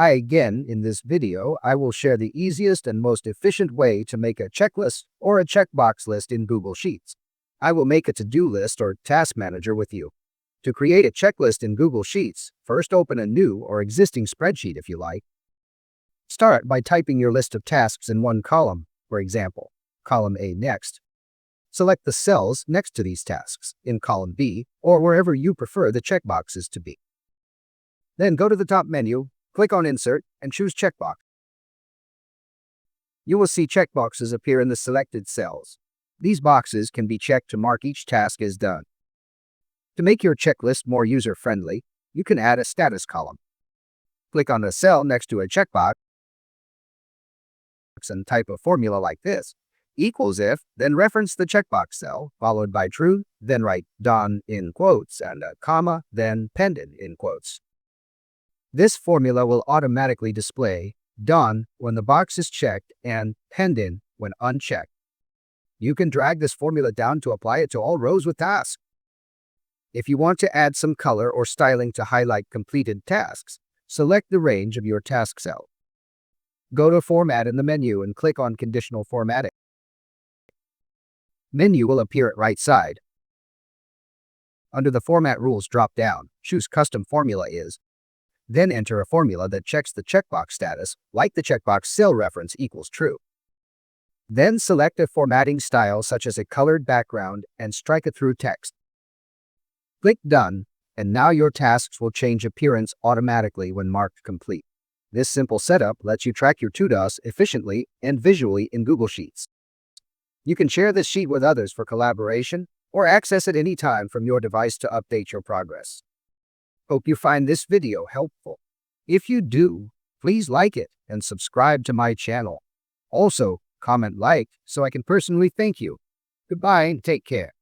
Hi again. In this video, I will share the easiest and most efficient way to make a checklist or a checkbox list in Google Sheets. I will make a to-do list or task manager with you. To create a checklist in Google Sheets, first open a new or existing spreadsheet if you like. Start by typing your list of tasks in one column, for example, column A next. Select the cells next to these tasks in column B or wherever you prefer the checkboxes to be. Then go to the top menu, click on Insert, and choose Checkbox. You will see checkboxes appear in the selected cells. These boxes can be checked to mark each task as done. To make your checklist more user-friendly, you can add a status column. Click on the cell next to a checkbox and type a formula like this: equals if, then reference the checkbox cell, followed by true, then write done in quotes, and a comma, then pending in quotes. This formula will automatically display done when the box is checked and pending when unchecked. You can drag this formula down to apply it to all rows with tasks. If you want to add some color or styling to highlight completed tasks, select the range of your task cell. Go to Format in the menu and click on Conditional Formatting. Menu will appear at right side. Under the Format Rules drop-down, choose Custom Formula Is, then enter a formula that checks the checkbox status, like the checkbox cell reference equals true. Then select a formatting style such as a colored background and strike a through text. Click Done, and now your tasks will change appearance automatically when marked complete. This simple setup lets you track your to-dos efficiently and visually in Google Sheets. You can share this sheet with others for collaboration or access it anytime from your device to update your progress. Hope you find this video helpful. If you do, please like it and subscribe to my channel. Also, comment like so I can personally thank you. Goodbye and take care.